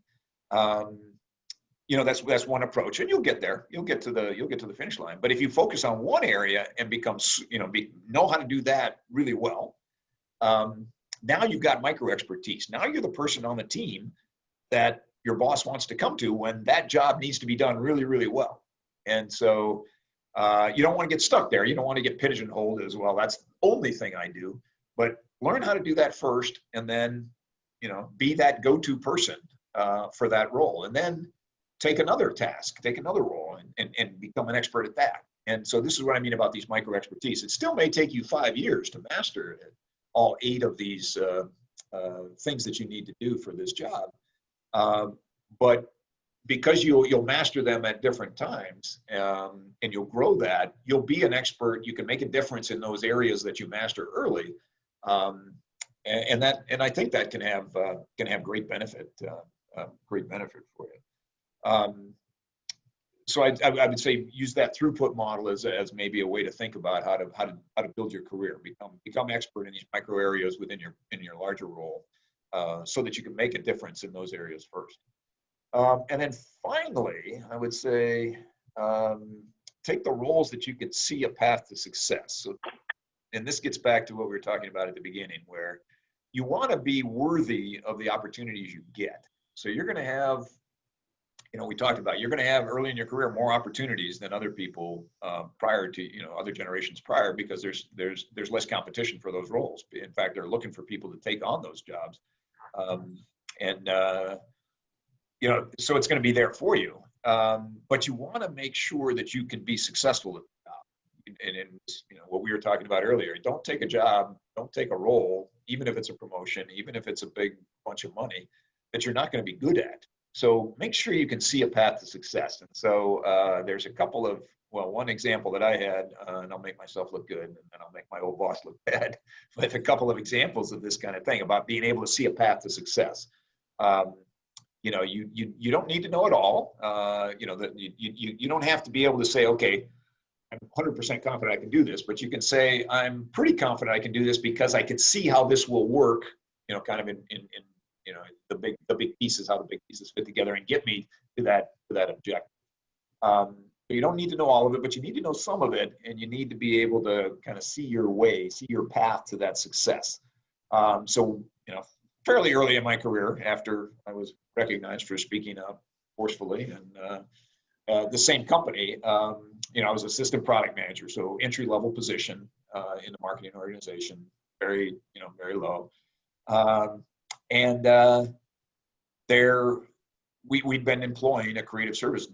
S1: that's one approach, and you'll get there. You'll get to the finish line. But if you focus on one area and know how to do that really well, now you've got micro expertise. Now you're the person on the team that your boss wants to come to when that job needs to be done really, really well. And so you don't want to get stuck there. You don't want to get pigeonholed as, well, that's the only thing I do. But learn how to do that first, and then be that go-to person for that role, and then take another task, take another role, and become an expert at that. And so this is what I mean about these micro expertise. It still may take you 5 years to master all 8 of these things that you need to do for this job. But because you'll master them at different times, and you'll grow that, you'll be an expert. You can make a difference in those areas that you master early, and I think that can have great benefit for you. So I would say use that throughput model as maybe a way to think about how to build your career, become expert in these micro areas within your larger role, so that you can make a difference in those areas first. And then finally, I would say take the roles that you can see a path to success. So, and this gets back to what we were talking about at the beginning, where you want to be worthy of the opportunities you get. So you're going to have, we talked about, you're going to have early in your career more opportunities than other people prior to, other generations prior, because there's less competition for those roles. In fact, they're looking for people to take on those jobs. So it's going to be there for you. But you want to make sure that you can be successful at the job. And what we were talking about earlier, don't take a job, don't take a role, even if it's a promotion, even if it's a big bunch of money, that you're not going to be good at. So make sure you can see a path to success. And so there's a couple of, well, one example that I had, and I'll make myself look good, and then I'll make my old boss look bad, with a couple of examples of this kind of thing about being able to see a path to success. You don't need to know it all. That you don't have to be able to say, okay, I'm 100% confident I can do this, but you can say, I'm pretty confident I can do this because I can see how this will work, kind of in the big pieces, how the big pieces fit together and get me to that objective. You don't need to know all of it, but you need to know some of it, and you need to be able to kind of see your path to that success. Fairly early in my career, after I was recognized for speaking up forcefully, and the same company, I was assistant product manager, so entry-level position in the marketing organization, very low. We'd been employing a creative service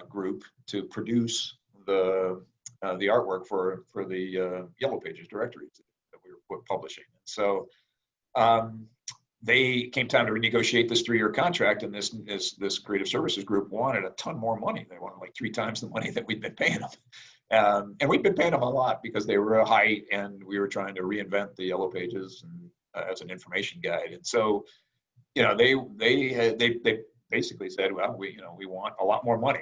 S1: group to produce the artwork for the Yellow Pages directories that we were publishing. So they came time to renegotiate this 3-year contract, and this creative services group wanted a ton more money. They wanted like 3 times the money that we'd been paying them. And we'd been paying them a lot because they were a height, and we were trying to reinvent the Yellow Pages and, as an information guide. And so, they basically said, well, we want a lot more money.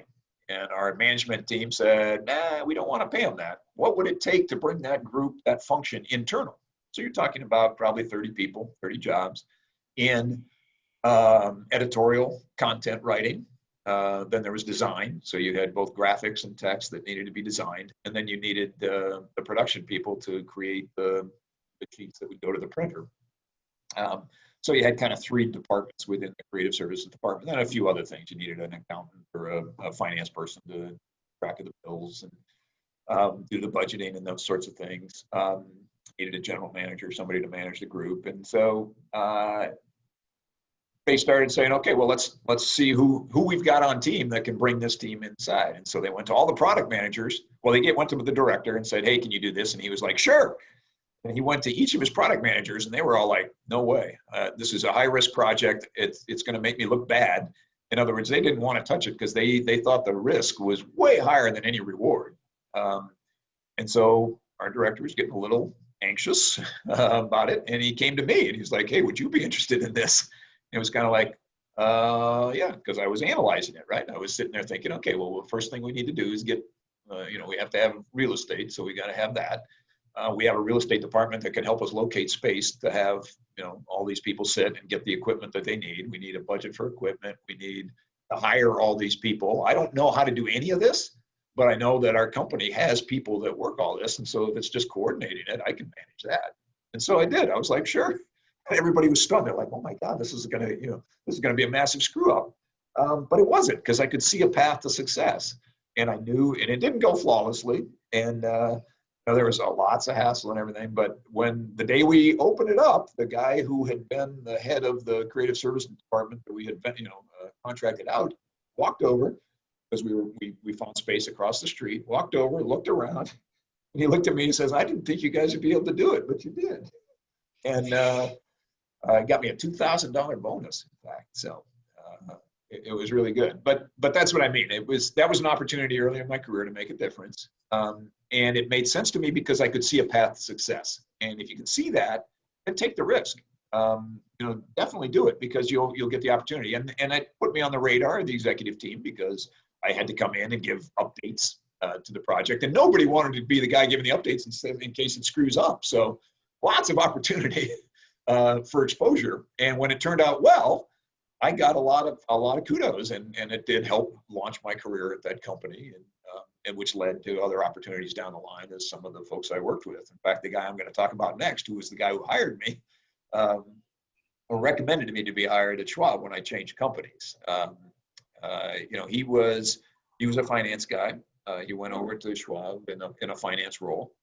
S1: And our management team said, nah, we don't want to pay them that. What would it take to bring that group, that function, internal? So you're talking about probably 30 people, 30 jobs in editorial content writing. Then there was design. So you had both graphics and text that needed to be designed. And then you needed the production people to create the sheets that would go to the printer. So you had kind of 3 departments within the creative services department, and a few other things. You needed an accountant or a finance person to track of the bills and do the budgeting and those sorts of things. Needed a general manager, somebody to manage the group. And so they started saying, okay, well, let's see who we've got on team that can bring this team inside. And so they went to all the product managers. Well, they went to the director and said, hey, can you do this? And he was like, sure. And he went to each of his product managers, and they were all like, no way. This is a high-risk project. It's going to make me look bad. In other words, they didn't want to touch it because they thought the risk was way higher than any reward. And so our director was getting a little anxious about it, and he came to me, and he's like, hey, would you be interested in this? And it was kind of like, yeah, because I was analyzing it, right? I was sitting there thinking, okay, well, the first thing we need to do is get, we have to have real estate, so we got to have that. We have a real estate department that can help us locate space to have, all these people sit and get the equipment that they need. We need a budget for equipment. We need to hire all these people. I don't know how to do any of this, but I know that our company has people that work all this. And so if it's just coordinating it, I can manage that. And so I did. I was like, sure. And everybody was stunned. They're like, oh my God, this is going to be a massive screw up. But it wasn't, because I could see a path to success. And I knew, and it didn't go flawlessly. And, there was lots of hassle and everything, but when the day we opened it up, the guy who had been the head of the creative services department that we had been, contracted out, walked over, because we found space across the street, walked over, looked around, and he looked at me and says, I didn't think you guys would be able to do it, but you did. And got me a $2,000 bonus, in fact. So it was really good. But that's what I mean. That was an opportunity early in my career to make a difference. And it made sense to me because I could see a path to success. And if you can see that, then take the risk. Definitely do it, because you'll get the opportunity. And it put me on the radar of the executive team, because I had to come in and give updates to the project. And nobody wanted to be the guy giving the updates in case it screws up. So lots of opportunity for exposure. And when it turned out well, I got a lot of kudos, and it did help launch my career at that company, and which led to other opportunities down the line as some of the folks I worked with. In fact, the guy I'm going to talk about next, who was the guy who hired me, or recommended me to be hired at Schwab when I changed companies. He was a finance guy. He went over to Schwab in a finance role.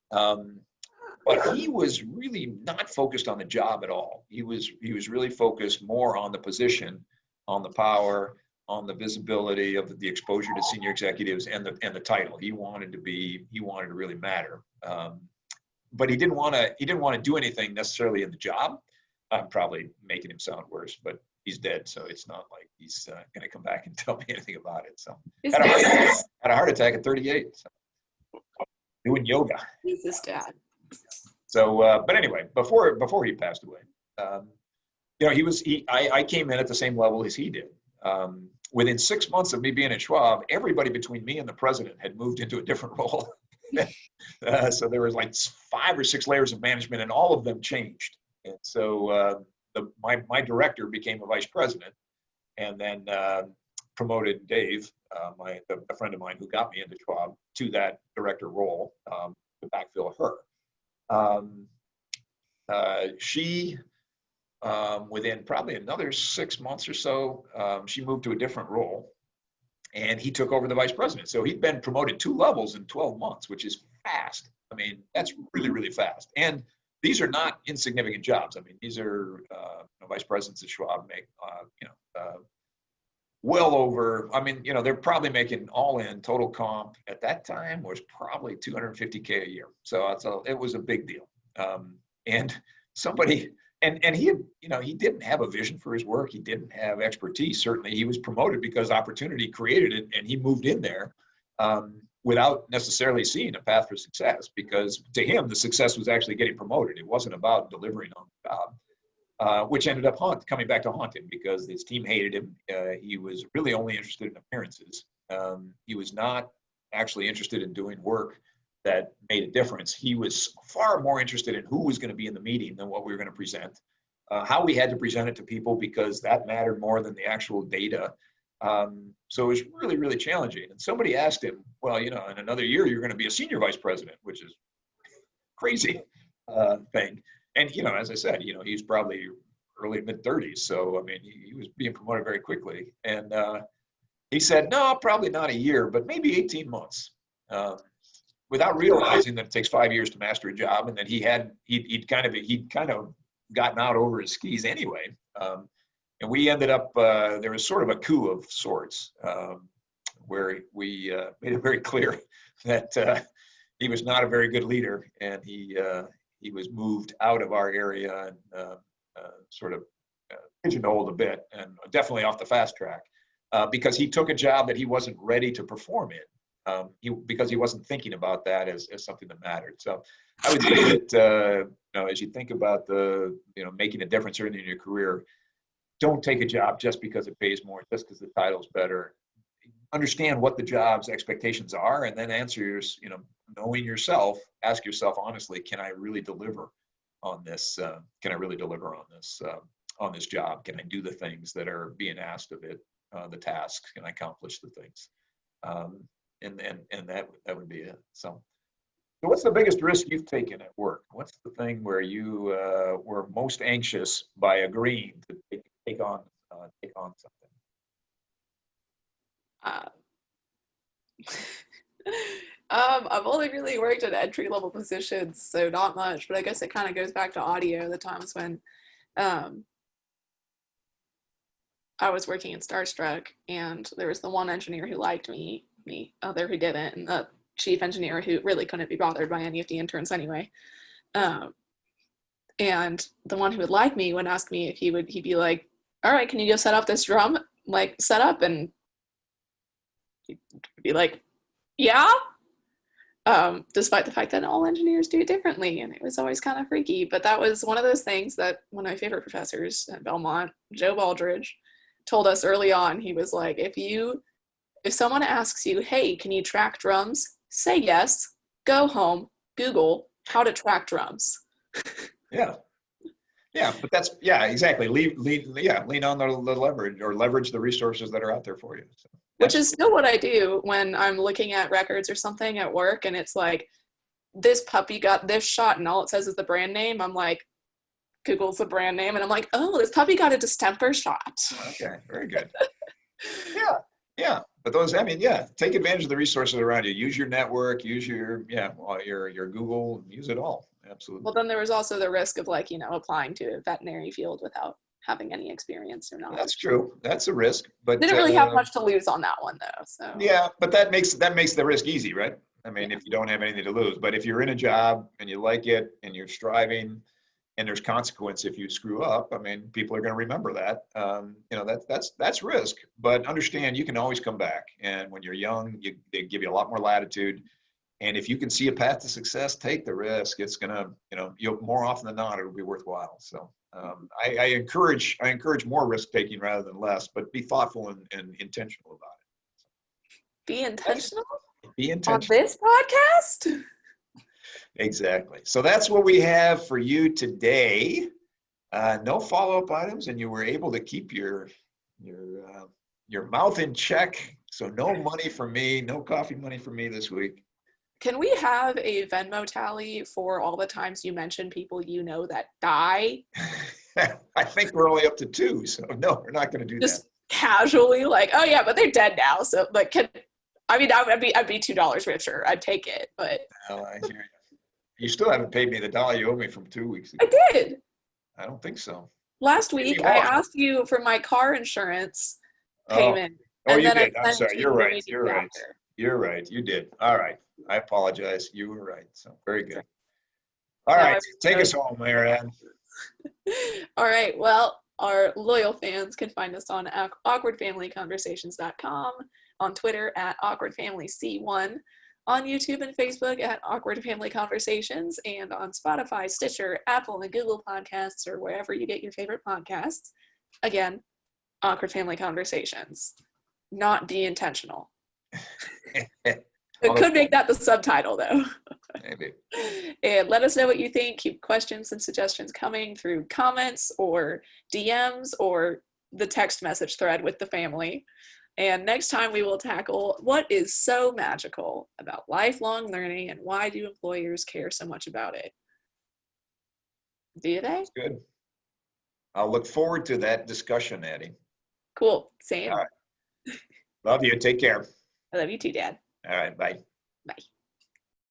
S1: But he was really not focused on the job at all. He was really focused more on the position, on the power, on the visibility of the exposure to senior executives and the title. He wanted to really matter. But he didn't want to do anything necessarily in the job. I'm probably making him sound worse, but he's dead, so it's not like he's going to come back and tell me anything about it. So
S2: His
S1: had
S2: dad.
S1: a heart attack at 38, so, doing yoga.
S2: He's his dad.
S1: So, but anyway, before he passed away, I came in at the same level as he did. Within 6 months of me being at Schwab, everybody between me and the president had moved into a different role. So there was like 5 or 6 layers of management, and all of them changed. And so my director became a vice president, and then promoted Dave, a friend of mine who got me into Schwab, to that director role to backfill her. She, within probably another 6 months or so, she moved to a different role, and he took over the vice president. So he'd been promoted 2 levels in 12 months, which is fast. I mean, that's really, really fast. And these are not insignificant jobs. I mean, these are vice presidents at Schwab make, well over, I mean, they're probably making all in total comp at that time was probably $250K a year. So it was a big deal. And somebody, and he didn't have a vision for his work. He didn't have expertise. Certainly he was promoted because opportunity created it, and he moved in there without necessarily seeing a path for success, because to him, the success was actually getting promoted. It wasn't about delivering on the job, which ended up coming back to haunt him because his team hated him. He was really only interested in appearances. He was not actually interested in doing work that made a difference. He was far more interested in who was going to be in the meeting than what we were going to present, how we had to present it to people, because that mattered more than the actual data. So it was really, really challenging. And somebody asked him, well, in another year, you're going to be a senior vice president, which is crazy thing. And, as I said, he's probably early mid-30s. So, I mean, he was being promoted very quickly. And he said, no, probably not a year, but maybe 18 months. Without realizing that it takes 5 years to master a job, and that he'd kind of gotten out over his skis anyway. And we ended up, there was sort of a coup of sorts, where we made it very clear that he was not a very good leader, and he was moved out of our area and sort of pigeonholed a bit, and definitely off the fast track, because he took a job that he wasn't ready to perform in. Because he wasn't thinking about that as something that mattered. So I would say that, as you think about making a difference early in your career, don't take a job just because it pays more, just because the title's better. Understand what the job's expectations are, and then answer knowing yourself, ask yourself honestly, can I really deliver on this? Can I really deliver on this job? Can I do the things that are being asked of it, the tasks? Can I accomplish the things? And that would be it. So what's the biggest risk you've taken at work? What's the thing where you were most anxious by agreeing to take on something?
S2: I've only really worked at entry-level positions, so not much, but I guess it kind of goes back to audio, the times when I was working in Starstruck, and there was the one engineer who liked me, other who didn't, and the chief engineer who really couldn't be bothered by any of the interns anyway. And the one who would like me would ask me if he'd be like, all right, can you go set up this drum? Like, set up, and he'd be like, yeah? Despite the fact that all engineers do it differently, and it was always kind of freaky. But that was one of those things that one of my favorite professors at Belmont, Joe Baldridge, told us early on. He was like, if someone asks you, hey, can you track drums? Say yes, go home, Google how to track drums.
S1: Yeah, but exactly. Lean on the leverage, or leverage the resources that are out there for you. So,
S2: which is still what I do when I'm looking at records or something at work, and it's like, this puppy got this shot, and all it says is the brand name. I'm like, Google's the brand name, and I'm like, oh, this puppy got a distemper shot.
S1: Okay, very good. Yeah. But take advantage of the resources around you. Use your network, use your Google, use it all. Absolutely.
S2: Well, then there was also the risk of applying to a veterinary field without having any experience or not.
S1: That's true. That's a risk, but
S2: didn't really have much to lose on that one though. So
S1: yeah, but that makes the risk easy, right? I mean, if you don't have anything to lose, but if you're in a job and you like it and you're striving and there's consequence if you screw up. I mean, people are going to remember that. You know, that's risk, but understand you can always come back. And when you're young, they give you a lot more latitude. And if you can see a path to success, take the risk. It's gonna, you know, you'll more often than not, it'll be worthwhile. So I encourage more risk taking rather than less, but be thoughtful and intentional about it.
S2: Be intentional.
S1: Be
S2: On
S1: intentional
S2: this podcast.
S1: Exactly. So that's what we have for you today. No follow-up items, and you were able to keep your mouth in check. So no money for me, no coffee money for me this week.
S2: Can we have a Venmo tally for all the times you mention people you know that die?
S1: I think we're only up to 2, so no, we're not going to do
S2: Just
S1: that.
S2: Casually, like, oh yeah, but they're dead now. So, like, I'd be $2 richer. I'd take it, but
S1: I hear you. You still haven't paid me the dollar you owe me from 2 weeks ago.
S2: I did.
S1: I don't think so.
S2: Last week, I asked you for my car insurance payment.
S1: Oh, you did. I'm sorry. You're right. You're right. You're right. You did. All right. I apologize. You were right. So very good. All right. Take us home, Marianne.
S2: All right. Well, our loyal fans can find us on awkwardfamilyconversations.com, on Twitter at awkwardfamilyc1, on YouTube and Facebook at Awkward Family Conversations, and on Spotify, Stitcher, Apple, and Google Podcasts, or wherever you get your favorite podcasts. Again, Awkward Family Conversations. Not de-intentional. It could make that the subtitle, though.
S1: Maybe.
S2: And let us know what you think. Keep questions and suggestions coming through comments or DMs or the text message thread with the family. And next time we will tackle what is so magical about lifelong learning and why do employers care so much about it? Do they?
S1: That's good. I'll look forward to that discussion, Addie.
S2: Cool. Same.
S1: All right. Love you. Take care.
S2: I love you too, Dad.
S1: All right. Bye.
S2: Bye.